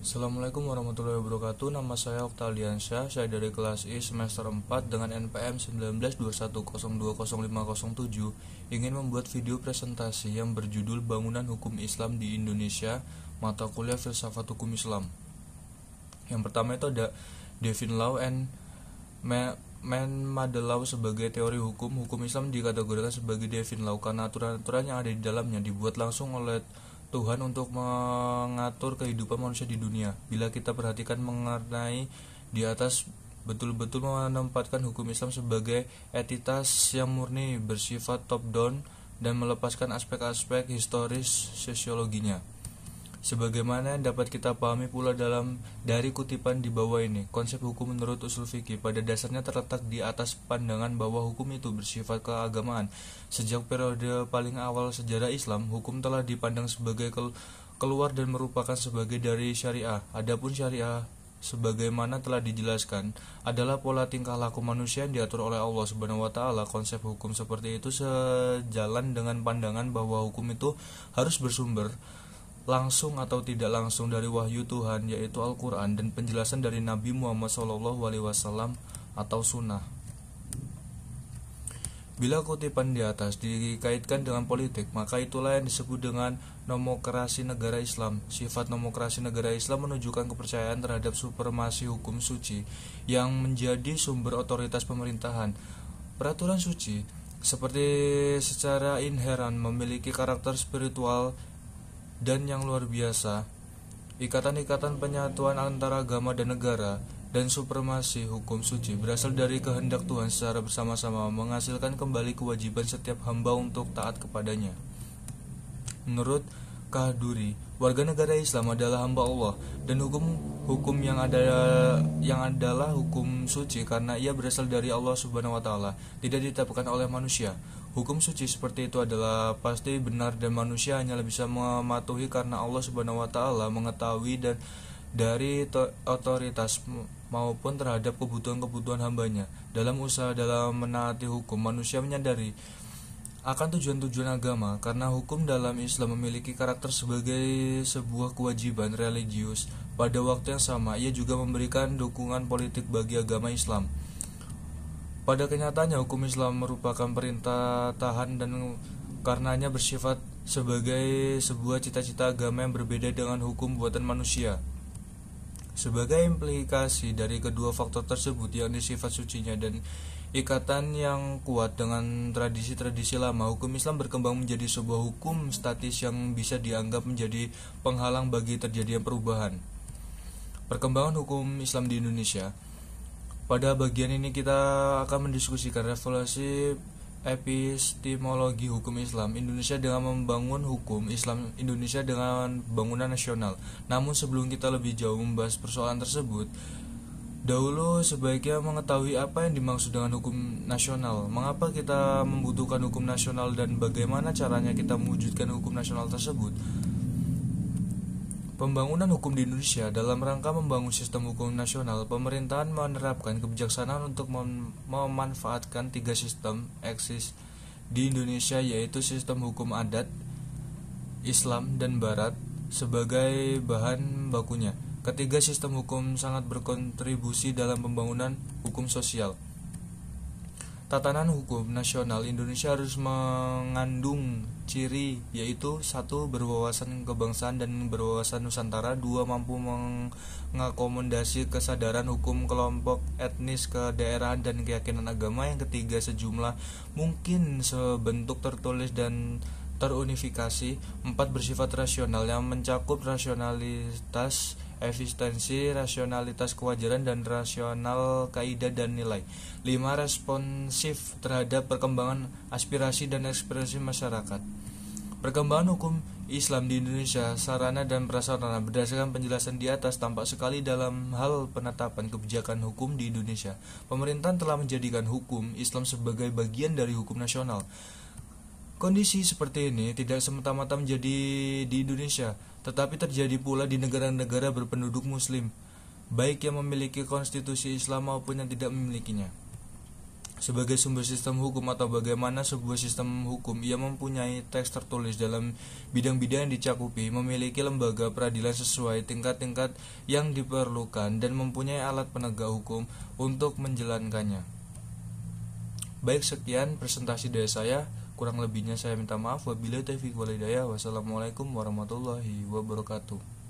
Assalamualaikum warahmatullahi wabarakatuh. Nama saya Oktaliansyah. Saya dari kelas I semester 4 dengan NPM 1921020507 ingin membuat video presentasi yang berjudul Bangunan Hukum Islam di Indonesia, mata kuliah Filsafat Hukum Islam. Yang pertama itu ada Devin Law and Man-Made Law sebagai teori hukum. Hukum Islam dikategorikan sebagai Devin Law karena aturan-aturan yang ada di dalamnya dibuat langsung oleh Tuhan untuk mengatur kehidupan manusia di dunia. Bila kita perhatikan mengenai di atas, betul-betul menempatkan hukum Islam sebagai entitas yang murni, bersifat top down dan melepaskan aspek-aspek historis sosiologinya. Sebagaimana dapat kita pahami pula dari kutipan di bawah ini, konsep hukum menurut usul fikih pada dasarnya terletak di atas pandangan bahwa hukum itu bersifat keagamaan. Sejak periode paling awal sejarah Islam, hukum telah dipandang sebagai keluar dan merupakan sebagai dari syariah. Adapun syariah, sebagaimana telah dijelaskan, adalah pola tingkah laku manusia yang diatur oleh Allah Subhanahu wa taala. Konsep hukum seperti itu sejalan dengan pandangan bahwa hukum itu harus bersumber langsung atau tidak langsung dari wahyu Tuhan, yaitu Al-Quran, dan penjelasan dari Nabi Muhammad SAW atau Sunnah. Bila kutipan di atas dikaitkan dengan politik, maka itulah yang disebut dengan nomokrasi negara Islam. Sifat nomokrasi negara Islam menunjukkan kepercayaan terhadap supremasi hukum suci yang menjadi sumber otoritas pemerintahan. Peraturan suci seperti secara inheran memiliki karakter spiritual dan yang luar biasa. Ikatan-ikatan penyatuan antara agama dan negara dan supremasi hukum suci berasal dari kehendak Tuhan secara bersama-sama menghasilkan kembali kewajiban setiap hamba untuk taat kepadanya. Menurut Kahduri, warga negara Islam adalah hamba Allah dan hukum yang adalah hukum suci karena ia berasal dari Allah Subhanahu wa taala, tidak ditetapkan oleh manusia. Hukum suci seperti itu adalah pasti benar dan manusia hanya bisa mematuhi karena Allah Subhanahu wa taala mengetahui dan dari otoritas maupun terhadap kebutuhan-kebutuhan hambanya. Dalam menaati hukum, manusia menyadari akan tujuan-tujuan agama karena hukum dalam Islam memiliki karakter sebagai sebuah kewajiban religius. Pada waktu yang sama, ia juga memberikan dukungan politik bagi agama Islam. Pada kenyataannya, hukum Islam merupakan perintah tahan dan karenanya bersifat sebagai sebuah cita-cita agama yang berbeda dengan hukum buatan manusia. Sebagai implikasi dari kedua faktor tersebut, yakni sifat sucinya dan ikatan yang kuat dengan tradisi-tradisi lama, hukum Islam berkembang menjadi sebuah hukum statis yang bisa dianggap menjadi penghalang bagi terjadinya perubahan. Perkembangan hukum Islam di Indonesia. Pada bagian ini kita akan mendiskusikan revolusi epistemologi hukum Islam Indonesia dengan membangun hukum Islam Indonesia dengan bangunan nasional. Namun sebelum kita lebih jauh membahas persoalan tersebut, dahulu sebaiknya mengetahui apa yang dimaksud dengan hukum nasional. Mengapa kita membutuhkan hukum nasional dan bagaimana caranya kita mewujudkan hukum nasional tersebut? Pembangunan hukum di Indonesia. Dalam rangka membangun sistem hukum nasional, pemerintahan menerapkan kebijaksanaan untuk memanfaatkan tiga sistem eksis di Indonesia, yaitu sistem hukum adat, Islam, dan Barat sebagai bahan bakunya. Ketiga sistem hukum sangat berkontribusi dalam pembangunan hukum sosial. Tatanan hukum nasional Indonesia harus mengandung ciri, yaitu 1. Berwawasan kebangsaan dan berwawasan Nusantara. 2. Mampu mengakomodasi kesadaran hukum kelompok etnis, kedaerahan, dan keyakinan agama. Yang ketiga, sejumlah mungkin sebentuk tertulis dan terunifikasi. 4. Bersifat rasional yang mencakup rasionalitas eksistensi, rasionalitas kewajaran, dan rasional kaidah dan nilai. 5. Responsif terhadap perkembangan aspirasi dan ekspresi masyarakat. Perkembangan hukum Islam di Indonesia, sarana dan prasarana. Berdasarkan penjelasan di atas, tampak sekali dalam hal penetapan kebijakan hukum di Indonesia, pemerintahan telah menjadikan hukum Islam sebagai bagian dari hukum nasional. Kondisi seperti ini tidak semata-mata menjadi di Indonesia, tetapi terjadi pula di negara-negara berpenduduk muslim, baik yang memiliki konstitusi Islam maupun yang tidak memilikinya. Sebagai sumber sistem hukum atau bagaimana sebuah sistem hukum, ia mempunyai teks tertulis dalam bidang-bidang yang dicakupi, memiliki lembaga peradilan sesuai tingkat-tingkat yang diperlukan, dan mempunyai alat penegak hukum untuk menjalankannya. Baik, sekian presentasi dari saya. Kurang lebihnya saya minta maaf. Wabillahi taufiq wal hidayah. Wassalamualaikum warahmatullahi wabarakatuh.